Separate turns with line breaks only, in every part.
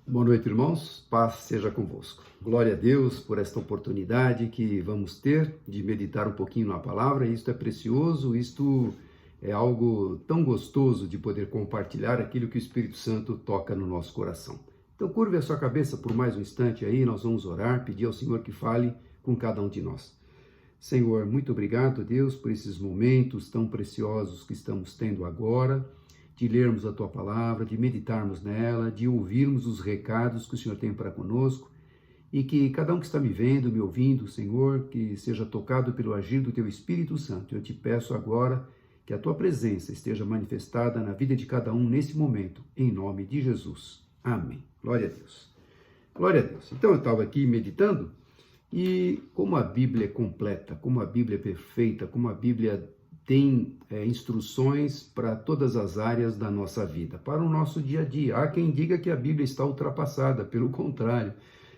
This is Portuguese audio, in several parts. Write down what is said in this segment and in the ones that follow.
Boa noite, irmãos. Paz seja convosco. Glória a Deus por esta oportunidade que vamos ter de meditar um pouquinho na palavra. Isto é precioso, isto é algo tão gostoso de poder compartilhar aquilo que o Espírito Santo toca no nosso coração. Então, curve a sua cabeça por mais um instante aí, nós vamos orar, pedir ao Senhor que fale com cada um de nós. Senhor, muito obrigado, Deus, por esses momentos tão preciosos que estamos tendo agora, de lermos a Tua palavra, de meditarmos nela, de ouvirmos os recados que o Senhor tem para conosco e que cada um que está me vendo, me ouvindo, Senhor, que seja tocado pelo agir do Teu Espírito Santo. Eu te peço agora que a Tua presença esteja manifestada na vida de cada um nesse momento, em nome de Jesus. Amém. Glória a Deus. Glória a Deus. Então eu estava aqui meditando e como a Bíblia é completa, como a Bíblia é perfeita, como a Bíblia tem instruções para todas as áreas da nossa vida, para o nosso dia a dia. Há quem diga que a Bíblia está ultrapassada, pelo contrário,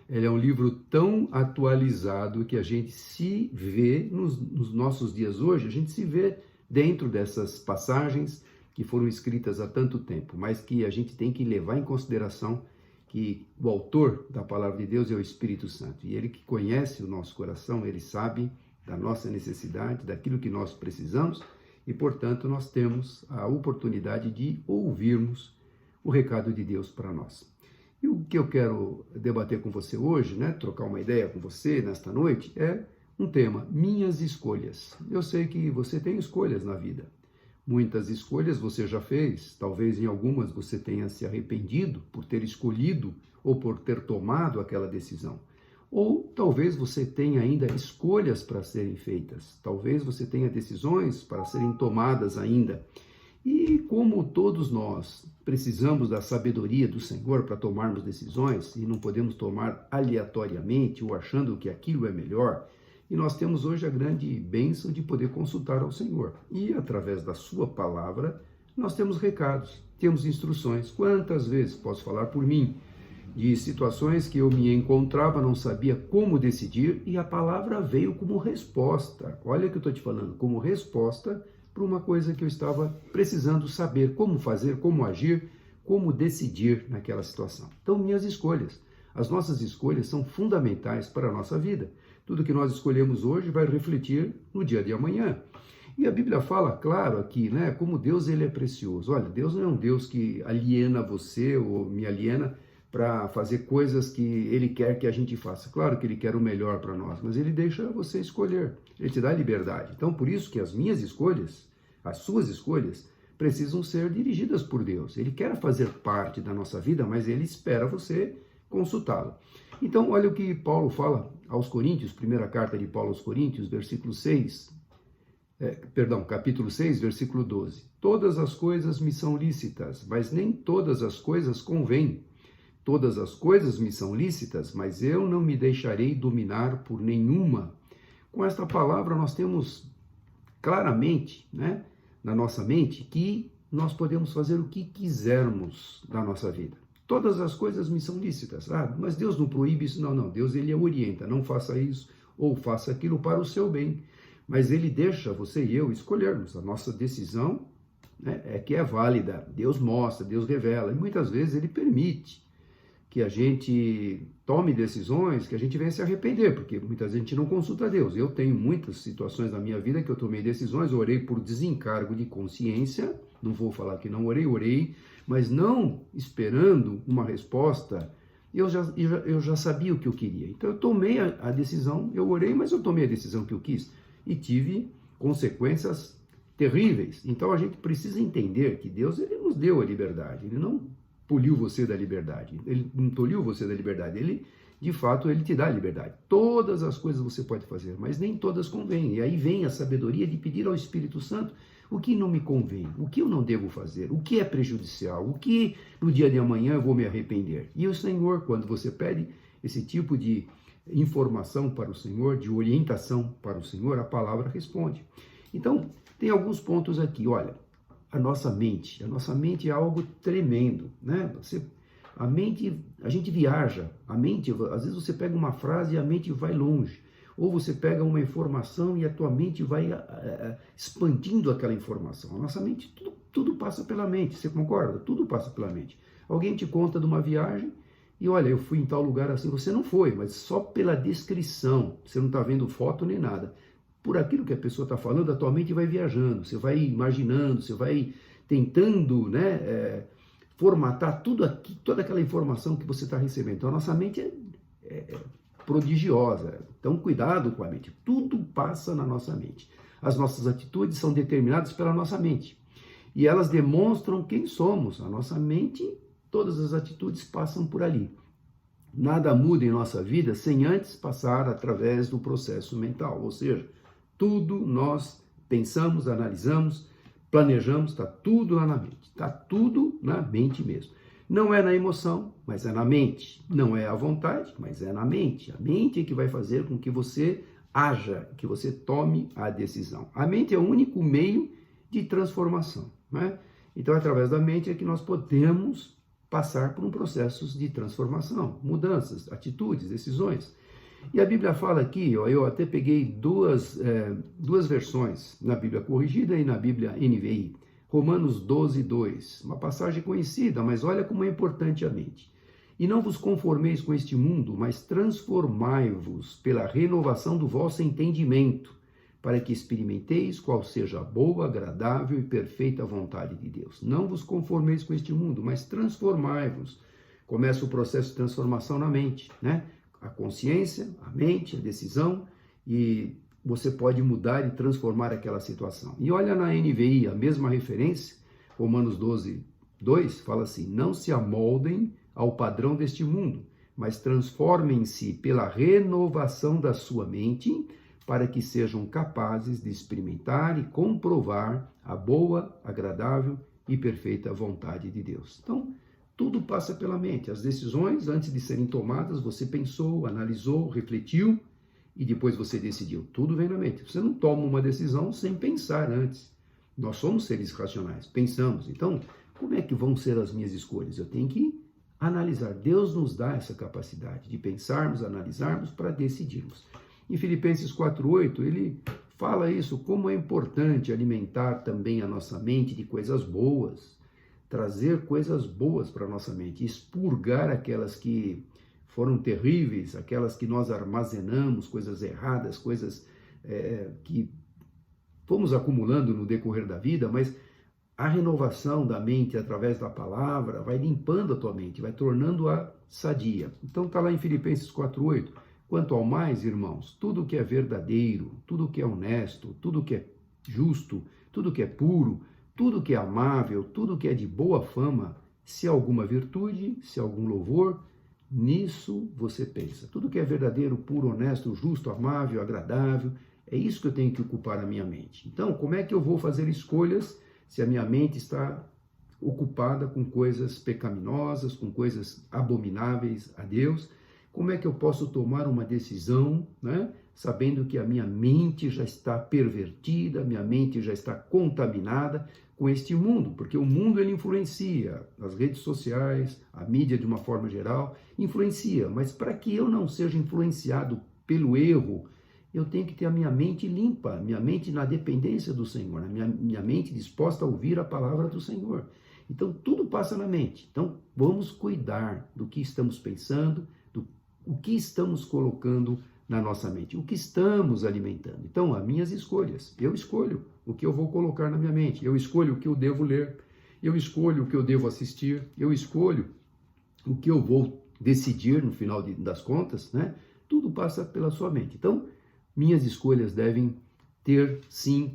ela é um livro tão atualizado que a gente se vê nos nossos dias hoje, a gente se vê dentro dessas passagens que foram escritas há tanto tempo, mas que a gente tem que levar em consideração que o autor da palavra de Deus é o Espírito Santo, e ele que conhece o nosso coração, ele sabe da nossa necessidade, daquilo que nós precisamos, e, portanto, nós temos a oportunidade de ouvirmos o recado de Deus para nós. E o que eu quero debater com você hoje, trocar uma ideia com você nesta noite, é um tema, minhas escolhas. Eu sei que você tem escolhas na vida. Muitas escolhas você já fez, talvez em algumas você tenha se arrependido por ter escolhido ou por ter tomado aquela decisão. Ou talvez você tenha ainda escolhas para serem feitas, talvez você tenha decisões para serem tomadas ainda. E como todos nós precisamos da sabedoria do Senhor para tomarmos decisões, e não podemos tomar aleatoriamente ou achando que aquilo é melhor, e nós temos hoje a grande bênção de poder consultar ao Senhor. E através da sua palavra, nós temos recados, temos instruções. Quantas vezes, posso falar por mim, de situações que eu me encontrava, não sabia como decidir, e a palavra veio como resposta. Olha o que eu estou te falando, como resposta para uma coisa que eu estava precisando saber como fazer, como agir, como decidir naquela situação. Então, minhas escolhas. As nossas escolhas são fundamentais para a nossa vida. Tudo que nós escolhemos hoje vai refletir no dia de amanhã. E a Bíblia fala, claro, aqui, como Deus ele é precioso. Olha, Deus não é um Deus que aliena você ou me aliena para fazer coisas que ele quer que a gente faça. Claro que ele quer o melhor para nós, mas ele deixa você escolher, ele te dá liberdade. Então, por isso que as minhas escolhas, as suas escolhas, precisam ser dirigidas por Deus. Ele quer fazer parte da nossa vida, mas ele espera você consultá-lo. Então, olha o que Paulo fala aos Coríntios, primeira carta de Paulo aos Coríntios, capítulo 6, versículo 12. Todas as coisas me são lícitas, mas nem todas as coisas convêm. Todas as coisas me são lícitas, mas eu não me deixarei dominar por nenhuma. Com esta palavra nós temos claramente, na nossa mente, que nós podemos fazer o que quisermos na nossa vida. Todas as coisas me são lícitas. Mas Deus não proíbe isso. Não. Deus ele orienta, não faça isso ou faça aquilo para o seu bem. Mas ele deixa você e eu escolhermos. A nossa decisão é que é válida. Deus mostra, Deus revela. E muitas vezes ele permite que a gente tome decisões que a gente venha se arrepender, porque muitas vezes a gente não consulta a Deus. Eu tenho muitas situações na minha vida que eu tomei decisões, orei por desencargo de consciência, não vou falar que não orei, mas não esperando uma resposta, eu já sabia o que eu queria. Então eu tomei a decisão, eu orei, mas eu tomei a decisão que eu quis e tive consequências terríveis. Então a gente precisa entender que Deus ele nos deu a liberdade, ele não poliu você da liberdade, ele não tolhiu você da liberdade, ele, de fato, ele te dá a liberdade. Todas as coisas você pode fazer, mas nem todas convêm. E aí vem a sabedoria de pedir ao Espírito Santo o que não me convém, o que eu não devo fazer, o que é prejudicial, o que no dia de amanhã eu vou me arrepender. E o Senhor, quando você pede esse tipo de informação para o Senhor, de orientação para o Senhor, a palavra responde. Então, tem alguns pontos aqui, olha. A nossa mente é algo tremendo, a gente viaja, a mente, às vezes você pega uma frase e a mente vai longe, ou você pega uma informação e a tua mente vai expandindo aquela informação. A nossa mente, tudo passa pela mente, você concorda? Tudo passa pela mente. Alguém te conta de uma viagem E olha, eu fui em tal lugar assim. Você não foi, mas só pela descrição. Você não está vendo foto nem nada. Por aquilo que a pessoa está falando, a tua mente vai viajando. Você vai imaginando, você vai tentando, né, formatar tudo aqui, toda aquela informação que você está recebendo. Então, a nossa mente é prodigiosa. Então, cuidado com a mente. Tudo passa na nossa mente. As nossas atitudes são determinadas pela nossa mente. E elas demonstram quem somos. A nossa mente, todas as atitudes passam por ali. Nada muda em nossa vida sem antes passar através do processo mental. Ou seja, tudo nós pensamos, analisamos, planejamos, está tudo lá na mente. Está tudo na mente mesmo. Não é na emoção, mas é na mente. Não é à vontade, mas é na mente. A mente é que vai fazer com que você haja, que você tome a decisão. A mente é o único meio de transformação, né? Então, através da mente é que nós podemos passar por um processo de transformação, mudanças, atitudes, decisões. E a Bíblia fala aqui, ó, eu até peguei duas versões, na Bíblia Corrigida e na Bíblia NVI. Romanos 12, 2, uma passagem conhecida, mas olha como é importante a mente. E não vos conformeis com este mundo, mas transformai-vos pela renovação do vosso entendimento, para que experimenteis qual seja a boa, agradável e perfeita vontade de Deus. Não vos conformeis com este mundo, mas transformai-vos. Começa o processo de transformação na mente, né? A consciência, a mente, a decisão, e você pode mudar e transformar aquela situação. E olha na NVI, a mesma referência, Romanos 12, 2, fala assim: não se amoldem ao padrão deste mundo, mas transformem-se pela renovação da sua mente, para que sejam capazes de experimentar e comprovar a boa, agradável e perfeita vontade de Deus. Então, tudo passa pela mente. As decisões, antes de serem tomadas, você pensou, analisou, refletiu e depois você decidiu. Tudo vem na mente. Você não toma uma decisão sem pensar antes. Nós somos seres racionais, pensamos. Então, como é que vão ser as minhas escolhas? Eu tenho que analisar. Deus nos dá essa capacidade de pensarmos, analisarmos para decidirmos. Em Filipenses 4:8, ele fala isso, como é importante alimentar também a nossa mente de coisas boas, trazer coisas boas para a nossa mente, expurgar aquelas que foram terríveis, aquelas que nós armazenamos, coisas erradas, coisas que fomos acumulando no decorrer da vida, mas a renovação da mente através da palavra vai limpando a tua mente, vai tornando-a sadia. Então está lá em Filipenses 4:8. Quanto ao mais, irmãos, tudo que é verdadeiro, tudo que é honesto, tudo que é justo, tudo que é puro, tudo que é amável, tudo que é de boa fama, se alguma virtude, se algum louvor, nisso você pensa. Tudo que é verdadeiro, puro, honesto, justo, amável, agradável, é isso que eu tenho que ocupar a minha mente. Então, como é que eu vou fazer escolhas se a minha mente está ocupada com coisas pecaminosas, com coisas abomináveis a Deus? Como é que eu posso tomar uma decisão, né, sabendo que a minha mente já está pervertida, minha mente já está contaminada com este mundo? Porque o mundo ele influencia, as redes sociais, a mídia de uma forma geral, influencia. Mas para que eu não seja influenciado pelo erro, eu tenho que ter a minha mente limpa, minha mente na dependência do Senhor, minha mente disposta a ouvir a palavra do Senhor. Então, tudo passa na mente. Então, vamos cuidar do que estamos pensando, o que estamos colocando na nossa mente, o que estamos alimentando. Então, as minhas escolhas, eu escolho o que eu vou colocar na minha mente, eu escolho o que eu devo ler, eu escolho o que eu devo assistir, eu escolho o que eu vou decidir no final das contas, né? Tudo passa pela sua mente. Então, minhas escolhas devem ter, sim,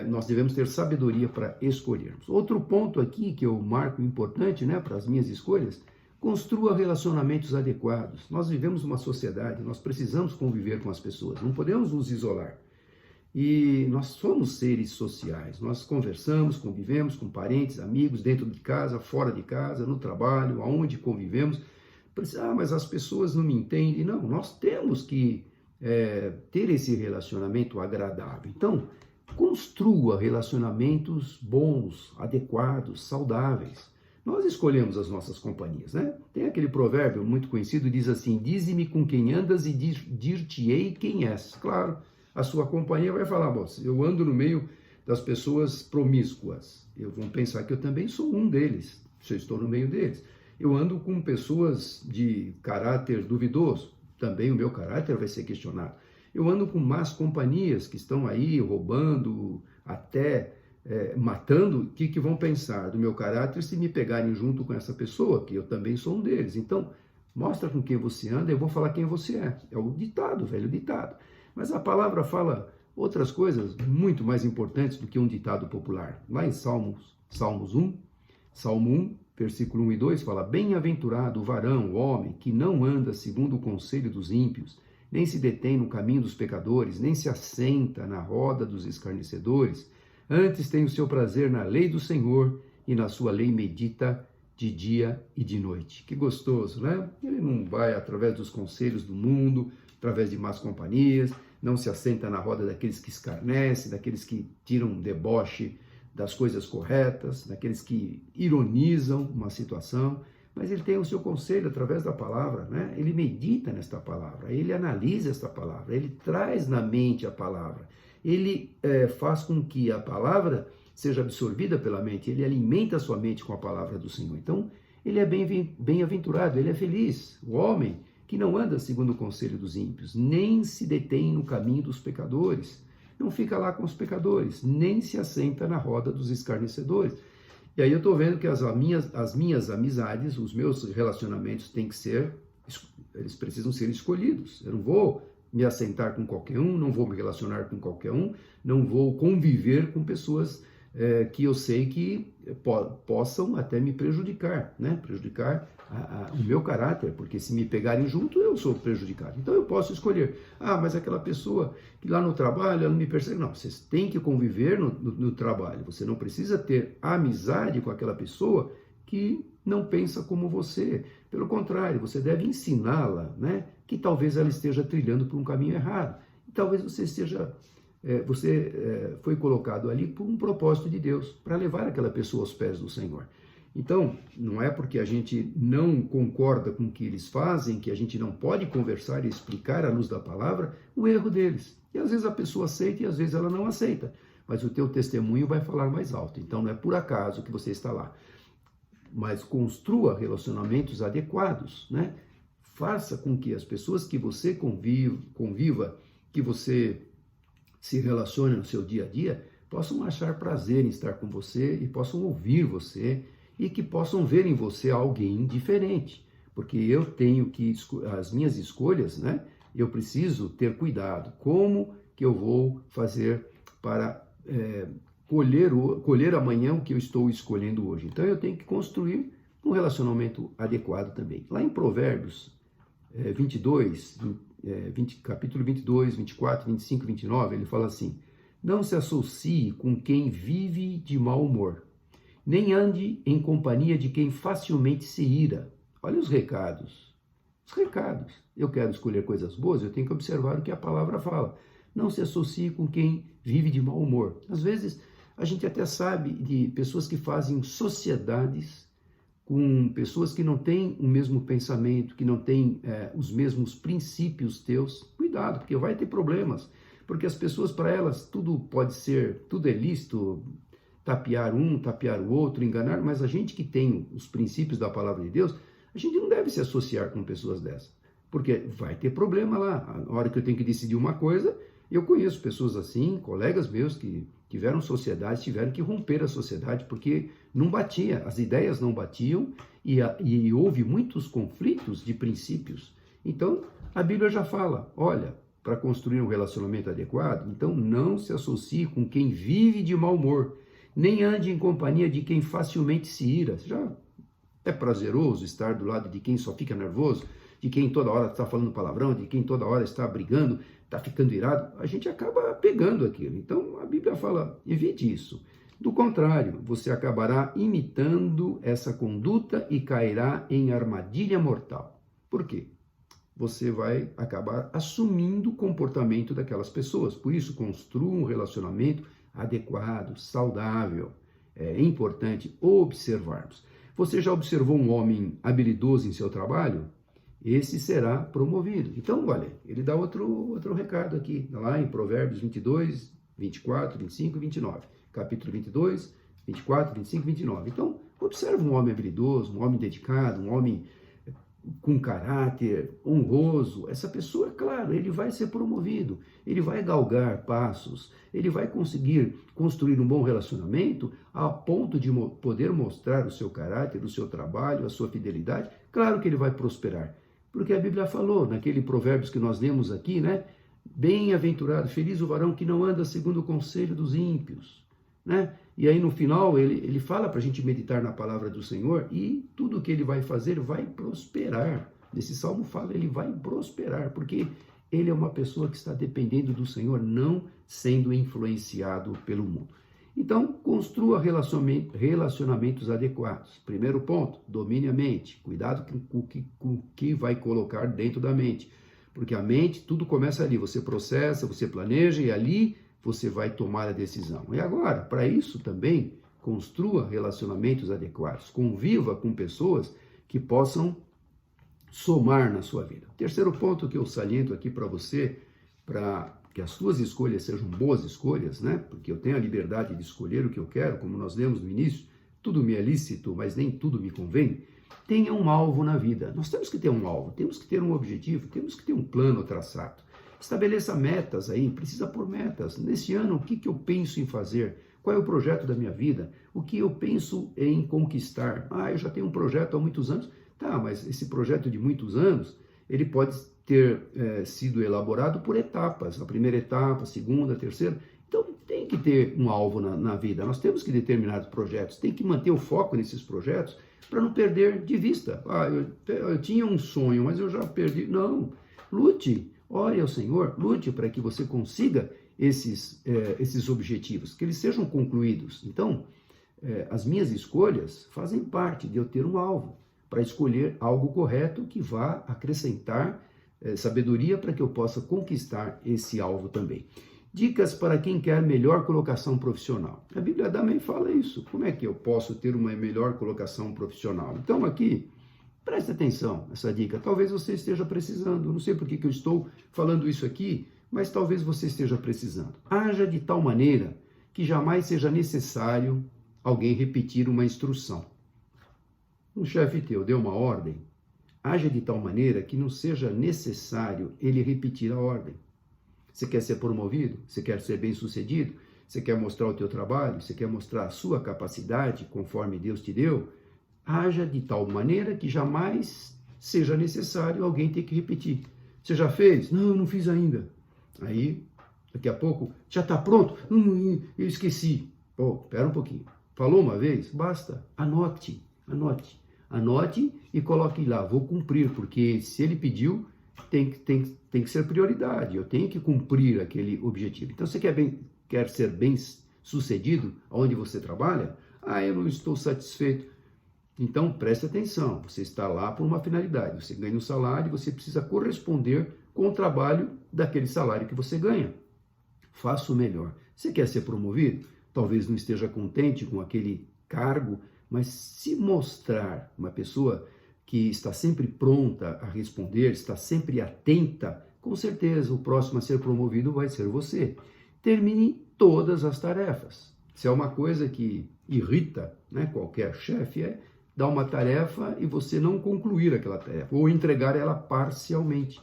nós devemos ter sabedoria para escolhermos. Outro ponto aqui que eu marco importante, né, para as minhas escolhas: construa relacionamentos adequados. Nós vivemos uma sociedade, nós precisamos conviver com as pessoas, não podemos nos isolar. E nós somos seres sociais, nós conversamos, convivemos com parentes, amigos, dentro de casa, fora de casa, no trabalho, aonde convivemos. Mas as pessoas não me entendem. Não, nós temos que ter esse relacionamento agradável. Então, construa relacionamentos bons, adequados, saudáveis. Nós escolhemos as nossas companhias, né? Tem aquele provérbio muito conhecido, diz assim: dize-me com quem andas e dir-te-ei quem és. Claro, a sua companhia vai falar: bom, eu ando no meio das pessoas promíscuas, vão pensar que eu também sou um deles, se eu estou no meio deles. Eu ando com pessoas de caráter duvidoso, também o meu caráter vai ser questionado. Eu ando com más companhias que estão aí roubando, até matando. O que vão pensar do meu caráter se me pegarem junto com essa pessoa, que eu também sou um deles? Então, mostra com quem você anda, eu vou falar quem você é. É o ditado, o velho ditado. Mas a palavra fala outras coisas muito mais importantes do que um ditado popular. Lá em Salmo 1, versículo 1 e 2, fala: Bem-aventurado o varão, o homem, que não anda segundo o conselho dos ímpios, nem se detém no caminho dos pecadores, nem se assenta na roda dos escarnecedores. Antes tem o seu prazer na lei do Senhor, e na sua lei medita de dia e de noite. Que gostoso, né? Ele não vai através dos conselhos do mundo, através de más companhias, não se assenta na roda daqueles que escarnecem, daqueles que tiram um deboche das coisas corretas, daqueles que ironizam uma situação, mas ele tem o seu conselho através da palavra, né? Ele medita nesta palavra, ele analisa esta palavra, ele traz na mente a palavra, ele faz com que a palavra seja absorvida pela mente, ele alimenta a sua mente com a palavra do Senhor. Então, ele é bem-aventurado, ele é feliz, o homem que não anda segundo o conselho dos ímpios, nem se detém no caminho dos pecadores, não fica lá com os pecadores, nem se assenta na roda dos escarnecedores. E aí eu estou vendo que as minhas amizades, os meus relacionamentos eles precisam ser escolhidos. Eu não vou me assentar com qualquer um, não vou me relacionar com qualquer um, não vou conviver com pessoas que eu sei que possam até me prejudicar, né? Prejudicar o meu caráter, porque se me pegarem junto, eu sou prejudicado. Então eu posso escolher, mas aquela pessoa que lá no trabalho, ela não me persegue. Não, vocês têm que conviver no trabalho, você não precisa ter amizade com aquela pessoa que não pensa como você. Pelo contrário, você deve ensiná-la, né? Que talvez ela esteja trilhando por um caminho errado. E talvez você foi colocado ali por um propósito de Deus, para levar aquela pessoa aos pés do Senhor. Então, não é porque a gente não concorda com o que eles fazem, que a gente não pode conversar e explicar à luz da palavra o erro deles. E às vezes a pessoa aceita e às vezes ela não aceita. Mas o teu testemunho vai falar mais alto. Então não é por acaso que você está lá. Mas construa relacionamentos adequados, né? Faça com que as pessoas que você conviva, que você se relacione no seu dia a dia, possam achar prazer em estar com você e possam ouvir você e que possam ver em você alguém diferente. Porque eu tenho que, as minhas escolhas, né? Eu preciso ter cuidado. Como que eu vou fazer para colher amanhã o que eu estou escolhendo hoje? Então eu tenho que construir um relacionamento adequado também. Lá em Provérbios 22, capítulo 22, 24, 25, 29, ele fala assim: não se associe com quem vive de mau humor, nem ande em companhia de quem facilmente se ira. Olha os recados. Os recados. Eu quero escolher coisas boas, eu tenho que observar o que a palavra fala. Não se associe com quem vive de mau humor. Às vezes, a gente até sabe de pessoas que fazem sociedades com pessoas que não têm o mesmo pensamento, que não têm os mesmos princípios teus. Cuidado, porque vai ter problemas. Porque as pessoas, para elas, tudo é lícito, tapear um, tapear o outro, enganar, mas a gente que tem os princípios da palavra de Deus, a gente não deve se associar com pessoas dessas. Porque vai ter problema lá. Na hora que eu tenho que decidir uma coisa, eu conheço pessoas assim, colegas meus que tiveram sociedade, tiveram que romper a sociedade porque não batia, as ideias não batiam e houve muitos conflitos de princípios. Então, a Bíblia já fala, olha, para construir um relacionamento adequado, então não se associe com quem vive de mau humor, nem ande em companhia de quem facilmente se ira. Já é prazeroso estar do lado de quem só fica nervoso, de quem toda hora está falando palavrão, de quem toda hora está brigando, está ficando irado, a gente acaba pegando aquilo. Então a Bíblia fala, evite isso. Do contrário, você acabará imitando essa conduta e cairá em armadilha mortal. Por quê? Você vai acabar assumindo o comportamento daquelas pessoas. Por isso, construa um relacionamento adequado, saudável. É importante observarmos. Você já observou um homem habilidoso em seu trabalho? Esse será promovido. Então, olha, ele dá outro recado aqui, lá em Provérbios 22, 24, 25 e 29. Capítulo 22, 24, 25 e 29. Então, Observa um homem habilidoso, um homem dedicado, um homem com caráter honroso. Essa pessoa, claro, ele vai ser promovido, ele vai galgar passos, ele vai conseguir construir um bom relacionamento a ponto de poder mostrar o seu caráter, o seu trabalho, a sua fidelidade. Claro que ele vai prosperar, porque a Bíblia falou, naquele provérbios que nós lemos aqui, né? Bem-aventurado, feliz o varão que não anda segundo o conselho dos ímpios, né? E aí no final ele fala para a gente meditar na palavra do Senhor e tudo que ele vai fazer vai prosperar. Nesse salmo fala, ele vai prosperar, porque ele é uma pessoa que está dependendo do Senhor, não sendo influenciado pelo mundo. Então, construa relacionamentos adequados. Primeiro ponto, domine a mente. Cuidado com o que vai colocar dentro da mente. Porque a mente, tudo começa ali. Você processa, você planeja e ali você vai tomar a decisão. E agora, para isso também, construa relacionamentos adequados. Conviva com pessoas que possam somar na sua vida. Terceiro ponto que eu saliento aqui para você, para que as suas escolhas sejam boas escolhas, né? Porque eu tenho a liberdade de escolher o que eu quero, como nós lemos no início, tudo me é lícito, mas nem tudo me convém. Tenha um alvo na vida. Nós temos que ter um alvo, temos que ter um objetivo, temos que ter um plano traçado. Estabeleça metas aí, precisa pôr metas. Nesse ano, o que eu penso em fazer? Qual é o projeto da minha vida? O que eu penso em conquistar? Eu já tenho um projeto há muitos anos. Tá, mas esse projeto de muitos anos, ele pode ter sido elaborado por etapas. A primeira etapa, a segunda, a terceira. Então, tem que ter um alvo na vida. Nós temos que determinar projetos, tem que manter o foco nesses projetos para não perder de vista. Eu tinha um sonho, mas eu já perdi. Não, lute, ore ao Senhor, lute para que você consiga esses objetivos, que eles sejam concluídos. Então, as minhas escolhas fazem parte de eu ter um alvo, para escolher algo correto que vá acrescentar sabedoria para que eu possa conquistar esse alvo também. Dicas para quem quer melhor colocação profissional. A Bíblia também fala isso. Como é que eu posso ter uma melhor colocação profissional? Então aqui, preste atenção nessa dica. Talvez você esteja precisando. Não sei por que eu estou falando isso aqui, mas talvez você esteja precisando. Haja de tal maneira que jamais seja necessário alguém repetir uma instrução. Um chefe teu deu uma ordem, haja de tal maneira que não seja necessário ele repetir a ordem. Você quer ser promovido? Você quer ser bem-sucedido? Você quer mostrar o teu trabalho? Você quer mostrar a sua capacidade conforme Deus te deu? Haja de tal maneira que jamais seja necessário alguém ter que repetir. Você já fez? Não, eu não fiz ainda. Aí, daqui a pouco, já está pronto? Eu esqueci. Espera um pouquinho. Falou uma vez? Basta. Anote e coloque lá, vou cumprir, porque se ele pediu, tem que ser prioridade, eu tenho que cumprir aquele objetivo. Então, você quer ser bem sucedido onde você trabalha? Eu não estou satisfeito. Então, preste atenção, você está lá por uma finalidade, você ganha um salário, você precisa corresponder com o trabalho daquele salário que você ganha. Faça o melhor. Você quer ser promovido? Talvez não esteja contente com aquele cargo, mas se mostrar uma pessoa que está sempre pronta a responder, está sempre atenta, com certeza o próximo a ser promovido vai ser você. Termine todas as tarefas. Se é uma coisa que irrita, né, qualquer chefe, dar uma tarefa e você não concluir aquela tarefa, ou entregar ela parcialmente.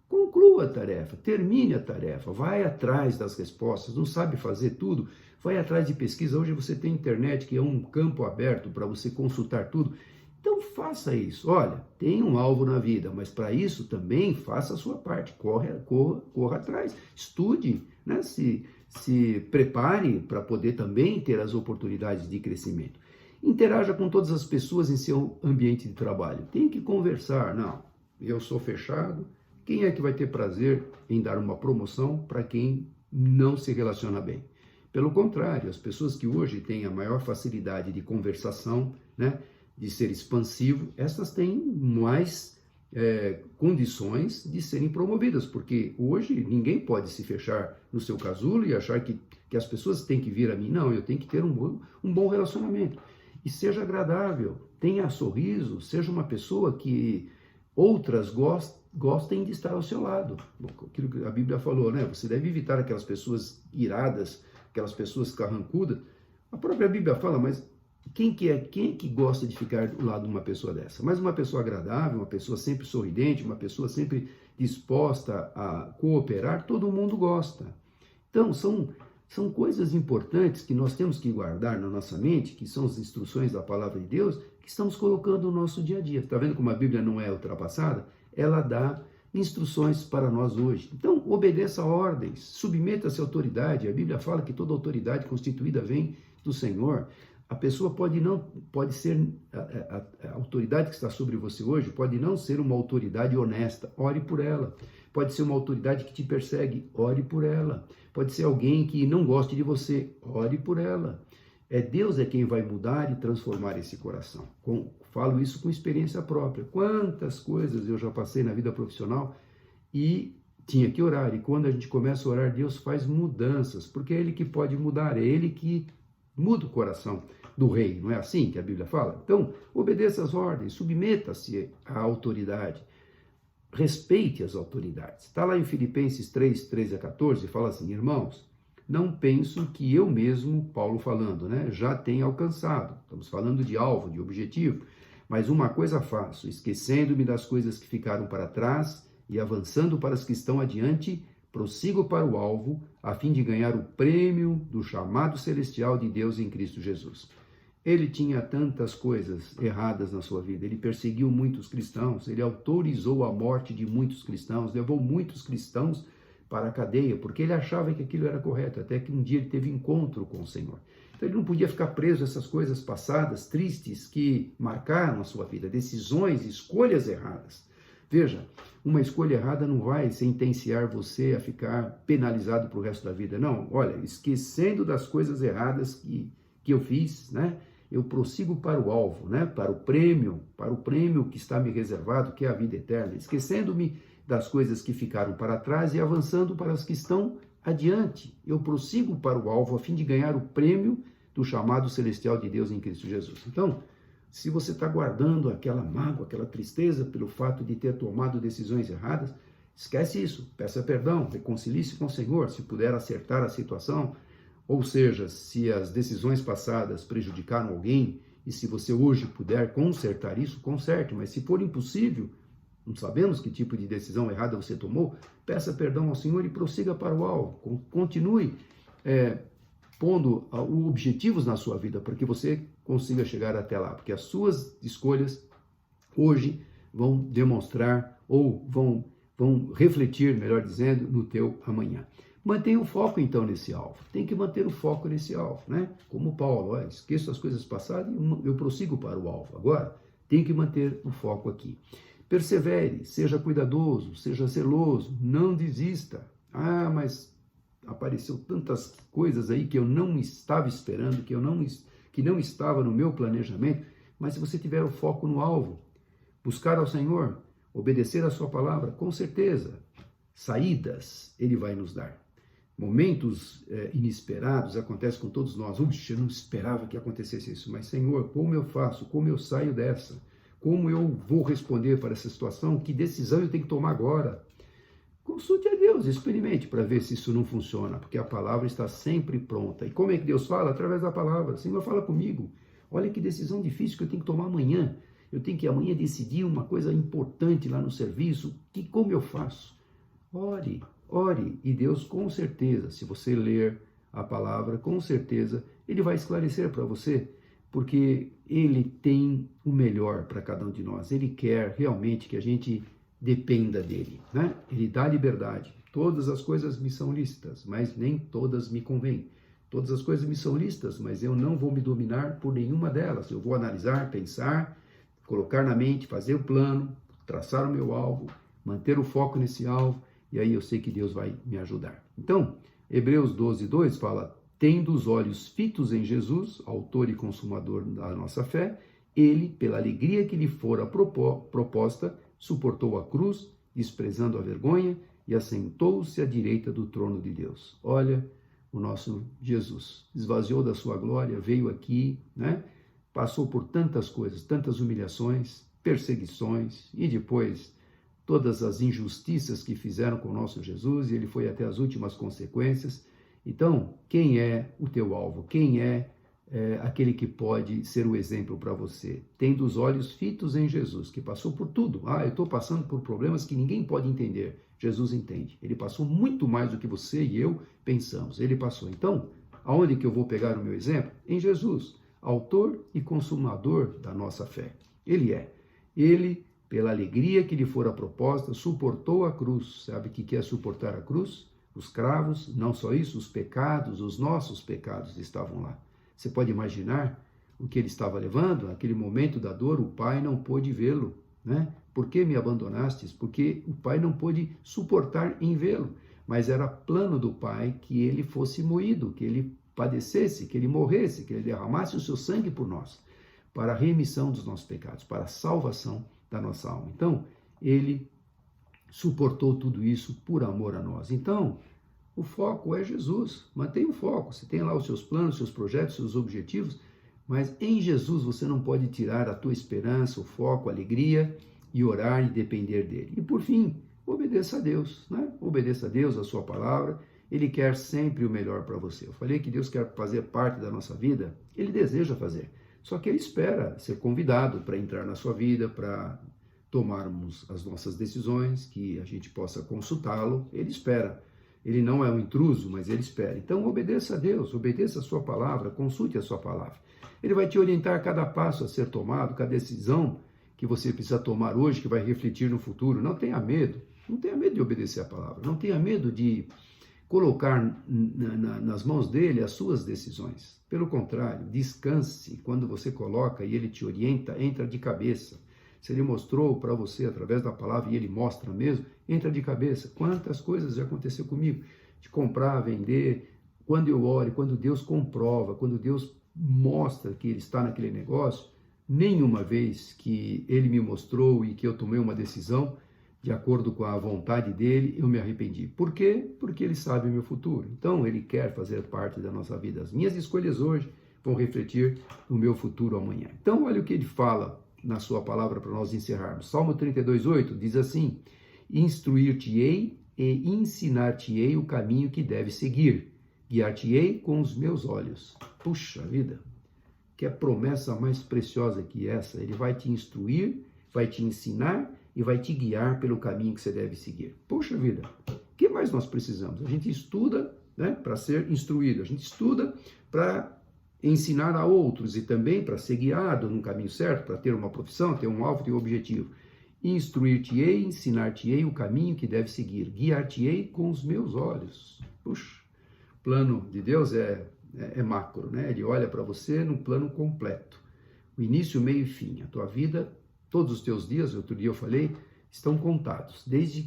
Conclua a tarefa, termine a tarefa, vai atrás das respostas, não sabe fazer tudo, vai atrás de pesquisa. Hoje você tem internet, que é um campo aberto para você consultar tudo. Então faça isso. Olha, tem um alvo na vida, mas para isso também faça a sua parte. Corra atrás, estude, né? Se prepare para poder também ter as oportunidades de crescimento. Interaja com todas as pessoas em seu ambiente de trabalho. Tem que conversar. Não, eu sou fechado. Quem é que vai ter prazer em dar uma promoção para quem não se relaciona bem? Pelo contrário, as pessoas que hoje têm a maior facilidade de conversação, né, de ser expansivo, essas têm mais condições de serem promovidas, porque hoje ninguém pode se fechar no seu casulo e achar que as pessoas têm que vir a mim. Não, eu tenho que ter um bom relacionamento. E seja agradável, tenha sorriso, seja uma pessoa que outras gostem de estar ao seu lado. Aquilo que a Bíblia falou, né? Você deve evitar aquelas pessoas iradas, aquelas pessoas carrancudas. A própria Bíblia fala, mas Quem é que gosta de ficar do lado de uma pessoa dessa? Mas uma pessoa agradável, uma pessoa sempre sorridente, uma pessoa sempre disposta a cooperar, todo mundo gosta. Então, são coisas importantes que nós temos que guardar na nossa mente, que são as instruções da palavra de Deus, que estamos colocando no nosso dia a dia. Está vendo como a Bíblia não é ultrapassada? Ela dá instruções para nós hoje. Então, obedeça a ordens, submeta-se à autoridade. A Bíblia fala que toda autoridade constituída vem do Senhor. A pessoa pode ser, a autoridade que está sobre você hoje pode não ser uma autoridade honesta, ore por ela. Pode ser uma autoridade que te persegue, ore por ela. Pode ser alguém que não goste de você, ore por ela. Deus é quem vai mudar e transformar esse coração. Falo isso com experiência própria. Quantas coisas eu já passei na vida profissional e tinha que orar. E quando a gente começa a orar, Deus faz mudanças, porque é Ele que pode mudar, é Ele que muda o coração do rei, não é assim que a Bíblia fala? Então, obedeça às ordens, submeta-se à autoridade, respeite as autoridades. Está lá em Filipenses 3, 13 a 14, fala assim: irmãos, não penso que eu mesmo, Paulo falando, já tenha alcançado. Estamos falando de alvo, de objetivo. Mas uma coisa faço, esquecendo-me das coisas que ficaram para trás e avançando para as que estão adiante, prossigo para o alvo, a fim de ganhar o prêmio do chamado celestial de Deus em Cristo Jesus. Ele tinha tantas coisas erradas na sua vida, ele perseguiu muitos cristãos, ele autorizou a morte de muitos cristãos, levou muitos cristãos para a cadeia, porque ele achava que aquilo era correto, até que um dia ele teve encontro com o Senhor. Então ele não podia ficar preso a essas coisas passadas, tristes, que marcaram a sua vida, decisões, escolhas erradas. Veja, uma escolha errada não vai sentenciar você a ficar penalizado para o resto da vida. Não, olha, esquecendo das coisas erradas que eu fiz, eu prossigo para o alvo, para o prêmio que está me reservado, que é a vida eterna. Esquecendo-me das coisas que ficaram para trás e avançando para as que estão adiante. Eu prossigo para o alvo a fim de ganhar o prêmio do chamado celestial de Deus em Cristo Jesus. Então, se você está guardando aquela mágoa, aquela tristeza pelo fato de ter tomado decisões erradas, esquece isso, peça perdão, reconcilie-se com o Senhor, se puder acertar a situação, ou seja, se as decisões passadas prejudicaram alguém, e se você hoje puder consertar isso, conserte, mas se for impossível, não sabemos que tipo de decisão errada você tomou, peça perdão ao Senhor e prossiga para o alvo, continue pondo objetivos na sua vida para que você consiga chegar até lá, porque as suas escolhas hoje vão demonstrar ou vão refletir, melhor dizendo, no teu amanhã. Mantenha o foco então nesse alvo, tem que manter o foco nesse alvo, Como Paulo, esqueço as coisas passadas e eu prossigo para o alvo. Agora, tem que manter o foco aqui. Persevere, seja cuidadoso, seja zeloso, não desista. Mas apareceu tantas coisas aí que eu não estava esperando, que não estava no meu planejamento, mas se você tiver o foco no alvo, buscar ao Senhor, obedecer a sua palavra, com certeza, saídas Ele vai nos dar. Momentos inesperados acontecem com todos nós. Eu não esperava que acontecesse isso, mas Senhor, como eu faço? Como eu saio dessa? Como eu vou responder para essa situação? Que decisão eu tenho que tomar agora? Consulte a Deus, experimente para ver se isso não funciona, porque a palavra está sempre pronta. E como é que Deus fala? Através da palavra. Senhor, fala comigo. Olha que decisão difícil que eu tenho que tomar amanhã. Eu tenho que amanhã decidir uma coisa importante lá no serviço. Como eu faço? Ore, e Deus com certeza, se você ler a palavra, com certeza, Ele vai esclarecer para você, porque Ele tem o melhor para cada um de nós. Ele quer realmente que a gente dependa dele, Ele dá liberdade. Todas as coisas me são lícitas, mas nem todas me convêm. Todas as coisas me são lícitas, mas eu não vou me dominar por nenhuma delas. Eu vou analisar, pensar, colocar na mente, fazer o plano, traçar o meu alvo, manter o foco nesse alvo, e aí eu sei que Deus vai me ajudar. Então, Hebreus 12:2 fala: tendo os olhos fitos em Jesus, autor e consumador da nossa fé, ele, pela alegria que lhe fora proposta, suportou a cruz, desprezando a vergonha, e assentou-se à direita do trono de Deus. Olha, o nosso Jesus esvaziou da sua glória, veio aqui, passou por tantas coisas, tantas humilhações, perseguições, e depois todas as injustiças que fizeram com o nosso Jesus, e ele foi até as últimas consequências. Então, quem é o teu alvo? Quem é aquele que pode ser o exemplo para você, tendo os olhos fitos em Jesus, que passou por tudo. Eu estou passando por problemas que ninguém pode entender. Jesus entende. Ele passou muito mais do que você e eu pensamos. Ele passou. Então, aonde que eu vou pegar o meu exemplo? Em Jesus, autor e consumador da nossa fé. Ele é. Ele, pela alegria que lhe fora proposta, suportou a cruz. Sabe o que é suportar a cruz? Os cravos, não só isso, os pecados, os nossos pecados estavam lá. Você pode imaginar o que ele estava levando? Naquele momento da dor, o pai não pôde vê-lo, né? Por que me abandonastes? Porque o pai não pôde suportar em vê-lo. Mas era plano do pai que ele fosse moído, que ele padecesse, que ele morresse, que ele derramasse o seu sangue por nós, para a remissão dos nossos pecados, para a salvação da nossa alma. Então, ele suportou tudo isso por amor a nós. Então, o foco é Jesus. Mantenha o foco. Você tem lá os seus planos, seus projetos, seus objetivos, mas em Jesus você não pode tirar a tua esperança, o foco, a alegria e orar e depender dele. E por fim, obedeça a Deus, né? Obedeça a Deus, a sua palavra. Ele quer sempre o melhor para você. Eu falei que Deus quer fazer parte da nossa vida. Ele deseja fazer. Só que ele espera ser convidado para entrar na sua vida, para tomarmos as nossas decisões, que a gente possa consultá-lo. Ele espera. Ele não é um intruso, mas ele espera. Então, obedeça a Deus, obedeça a sua palavra, consulte a sua palavra. Ele vai te orientar cada passo a ser tomado, cada decisão que você precisa tomar hoje, que vai refletir no futuro. Não tenha medo. Não tenha medo de obedecer a palavra. Não tenha medo de colocar nas mãos dele as suas decisões. Pelo contrário, descanse. Quando você coloca e ele te orienta, entra de cabeça. Se ele mostrou para você através da palavra e ele mostra mesmo, entra de cabeça. Quantas coisas já aconteceu comigo? De comprar, vender. Quando eu oro, quando Deus comprova, quando Deus mostra que ele está naquele negócio, nenhuma vez que ele me mostrou e que eu tomei uma decisão de acordo com a vontade dele, eu me arrependi. Por quê? Porque ele sabe o meu futuro. Então, ele quer fazer parte da nossa vida. As minhas escolhas hoje vão refletir no meu futuro amanhã. Então, olha o que ele fala na sua palavra para nós encerrarmos. Salmo 32:8 diz assim: instruir-te-ei e ensinar-te-ei o caminho que deves seguir. Guiar-te-ei com os meus olhos. Puxa vida, que é promessa mais preciosa que essa. Ele vai te instruir, vai te ensinar e vai te guiar pelo caminho que você deve seguir. Poxa vida, o que mais nós precisamos? A gente estuda, né, para ser instruído, a gente estuda para ensinar a outros e também para ser guiado no caminho certo, para ter uma profissão, ter um alvo, ter um objetivo. Instruir-te-ei, ensinar-te-ei o caminho que deve seguir, guiar-te-ei com os meus olhos. Puxa, o plano de Deus é macro, né? Ele olha para você no plano completo. O início, meio e fim. A tua vida, todos os teus dias, outro dia eu falei, estão contados, desde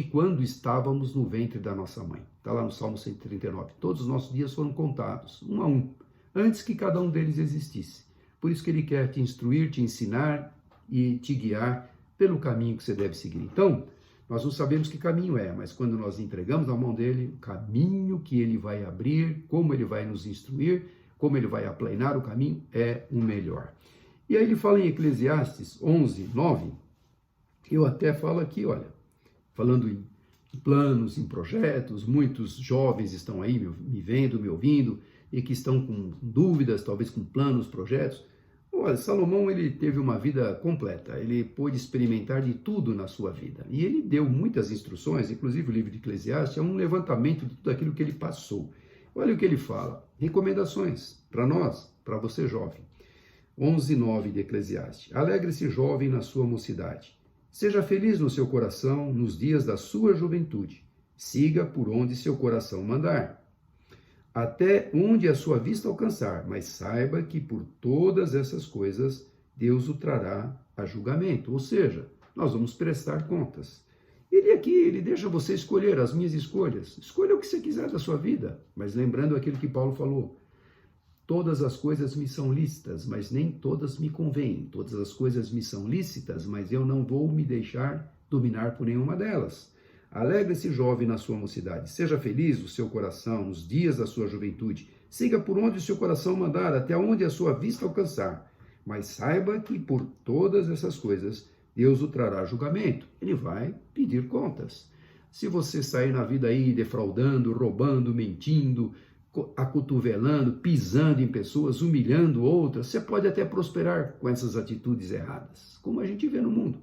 quando estávamos no ventre da nossa mãe. Está lá no Salmo 139. Todos os nossos dias foram contados, um a um, antes que cada um deles existisse. Por isso que ele quer te instruir, te ensinar e te guiar pelo caminho que você deve seguir. Então, nós não sabemos que caminho é, mas quando nós entregamos na mão dele, o caminho que ele vai abrir, como ele vai nos instruir, como ele vai aplanar o caminho, é o melhor. E aí ele fala em Eclesiastes 11:9, eu até falo aqui, olha, falando em planos, em projetos, muitos jovens estão aí me vendo, me ouvindo, e que estão com dúvidas, talvez com planos, projetos. Olha, Salomão, ele teve uma vida completa, ele pôde experimentar de tudo na sua vida, e ele deu muitas instruções, inclusive o livro de Eclesiastes é um levantamento de tudo aquilo que ele passou. Olha o que ele fala, recomendações para nós, para você jovem. 11:9 de Eclesiastes. Alegre-se jovem na sua mocidade. Seja feliz no seu coração nos dias da sua juventude. Siga por onde seu coração mandar, até onde a sua vista alcançar, mas saiba que por todas essas coisas Deus o trará a julgamento. Ou seja, nós vamos prestar contas. Ele deixa você escolher as minhas escolhas. Escolha o que você quiser da sua vida, mas lembrando aquilo que Paulo falou. Todas as coisas me são lícitas, mas nem todas me convêm. Todas as coisas me são lícitas, mas eu não vou me deixar dominar por nenhuma delas. Alegre-se, jovem, na sua mocidade. Seja feliz o seu coração nos dias da sua juventude. Siga por onde o seu coração mandar, até onde a sua vista alcançar. Mas saiba que por todas essas coisas Deus o trará a julgamento. Ele vai pedir contas. Se você sair na vida aí defraudando, roubando, mentindo, acotovelando, pisando em pessoas, humilhando outras. Você pode até prosperar com essas atitudes erradas, como a gente vê no mundo.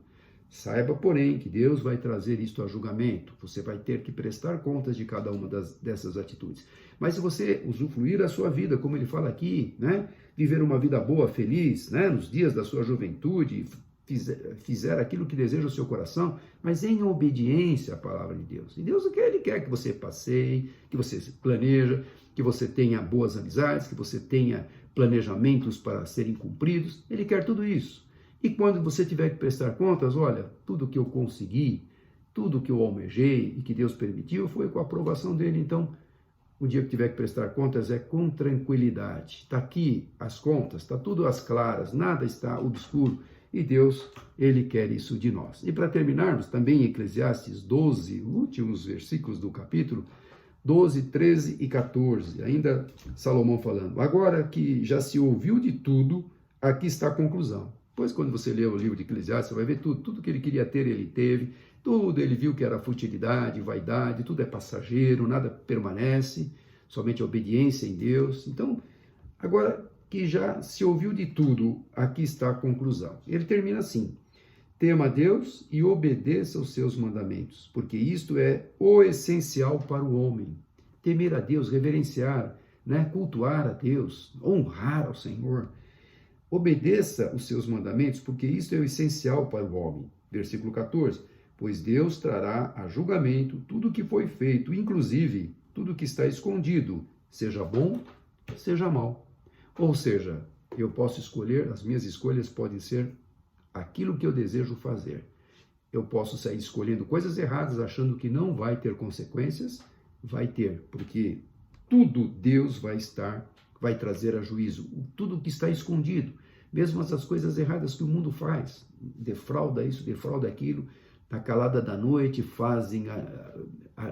Saiba, porém, que Deus vai trazer isto a julgamento. Você vai ter que prestar contas de cada uma dessas atitudes. Mas se você usufruir a sua vida, como ele fala aqui, né? Viver uma vida boa, feliz, né? Nos dias da sua juventude, fizer aquilo que deseja o seu coração, mas em obediência à palavra de Deus. E Deus, o que Ele quer? Que você passeie, que você se planeja, que você tenha boas amizades, que você tenha planejamentos para serem cumpridos. Ele quer tudo isso. E quando você tiver que prestar contas, olha, tudo que eu consegui, tudo que eu almejei e que Deus permitiu foi com a aprovação dele. Então, o dia que tiver que prestar contas é com tranquilidade. Está aqui as contas, está tudo às claras, nada está obscuro. E Deus, Ele quer isso de nós. E para terminarmos, também em Eclesiastes 12, últimos versículos do capítulo, 12, 13 e 14, ainda Salomão falando. Agora que já se ouviu de tudo, aqui está a conclusão. Depois, quando você lê o livro de Eclesiastes, você vai ver tudo que ele queria ter, ele teve, tudo ele viu que era futilidade, vaidade, tudo é passageiro, nada permanece, somente a obediência em Deus. Então, agora que já se ouviu de tudo, aqui está a conclusão. Ele termina assim: tema a Deus e obedeça aos seus mandamentos, porque isto é o essencial para o homem. Temer a Deus, reverenciar, né? Cultuar a Deus, honrar ao Senhor. Obedeça os seus mandamentos, porque isto é o essencial para o homem. Versículo 14. Pois Deus trará a julgamento tudo o que foi feito, inclusive tudo que está escondido, seja bom, seja mal. Ou seja, eu posso escolher, as minhas escolhas podem ser aquilo que eu desejo fazer. Eu posso sair escolhendo coisas erradas, achando que não vai ter consequências. Vai ter, porque tudo Deus vai trazer a juízo. Tudo que está escondido, mesmo essas coisas erradas que o mundo faz, defrauda isso, defrauda aquilo, na calada da noite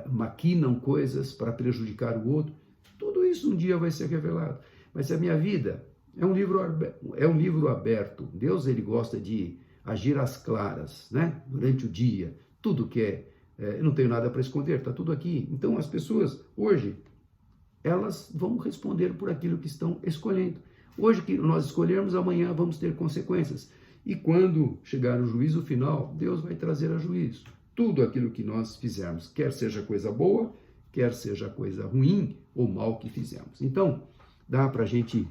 maquinam coisas para prejudicar o outro. Tudo isso um dia vai ser revelado. Mas a minha vida é um livro aberto. Deus, ele gosta de agir às claras, né? Durante o dia. Tudo que eu não tenho nada para esconder, está tudo aqui. Então as pessoas hoje, elas vão responder por aquilo que estão escolhendo. Hoje que nós escolhermos, amanhã vamos ter consequências. E quando chegar o juízo final, Deus vai trazer a juízo. Tudo aquilo que nós fizermos, quer seja coisa boa, quer seja coisa ruim ou mal que fizemos. Então, dá para a gente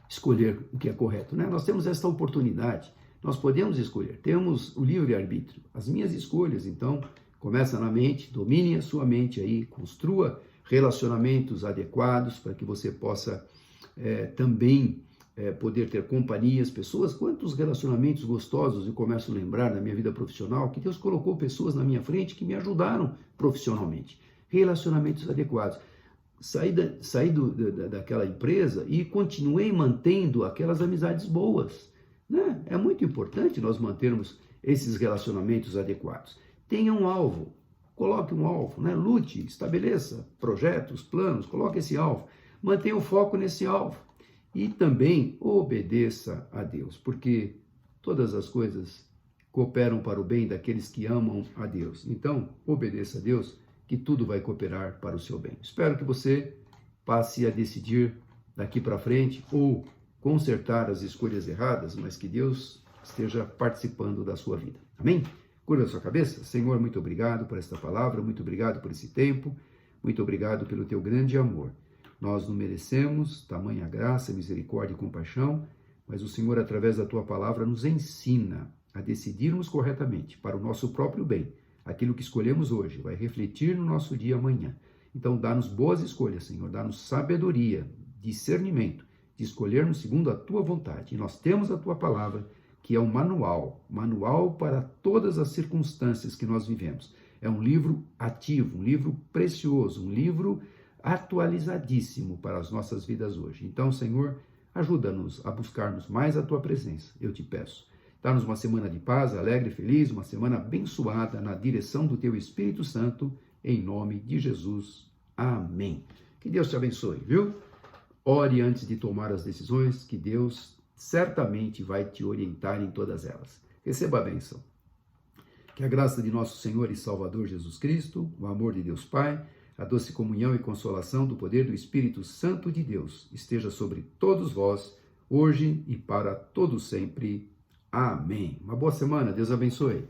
escolher o que é correto, né? Nós temos esta oportunidade, nós podemos escolher, temos o livre-arbítrio, as minhas escolhas. Então, começa na mente, domine a sua mente aí, construa relacionamentos adequados para que você possa também poder ter companhias, pessoas. Quantos relacionamentos gostosos eu começo a lembrar na minha vida profissional, que Deus colocou pessoas na minha frente que me ajudaram profissionalmente. Relacionamentos adequados. Saí daquela empresa e continuei mantendo aquelas amizades boas, né? É muito importante nós mantermos esses relacionamentos adequados. Tenha um alvo, coloque um alvo, né? Lute, estabeleça projetos, planos, coloque esse alvo, mantenha o foco nesse alvo e também obedeça a Deus, porque todas as coisas cooperam para o bem daqueles que amam a Deus. Então, obedeça a Deus, que tudo vai cooperar para o seu bem. Espero que você passe a decidir daqui para frente ou consertar as escolhas erradas, mas que Deus esteja participando da sua vida. Amém? Curva a sua cabeça. Senhor, muito obrigado por esta palavra, muito obrigado por esse tempo, muito obrigado pelo teu grande amor. Nós não merecemos tamanha graça, misericórdia e compaixão, mas o Senhor, através da tua palavra, nos ensina a decidirmos corretamente para o nosso próprio bem. Aquilo que escolhemos hoje vai refletir no nosso dia amanhã. Então, dá-nos boas escolhas, Senhor, dá-nos sabedoria, discernimento, de escolhermos segundo a tua vontade. E nós temos a tua palavra, que é um manual para todas as circunstâncias que nós vivemos. É um livro ativo, um livro precioso, um livro atualizadíssimo para as nossas vidas hoje. Então, Senhor, ajuda-nos a buscarmos mais a tua presença, eu te peço. Dá-nos uma semana de paz, alegre e feliz, uma semana abençoada na direção do teu Espírito Santo, em nome de Jesus. Amém. Que Deus te abençoe, viu? Ore antes de tomar as decisões, que Deus certamente vai te orientar em todas elas. Receba a bênção. Que a graça de nosso Senhor e Salvador Jesus Cristo, o amor de Deus Pai, a doce comunhão e consolação do poder do Espírito Santo de Deus esteja sobre todos vós, hoje e para todo sempre. Amém. Uma boa semana, Deus abençoe.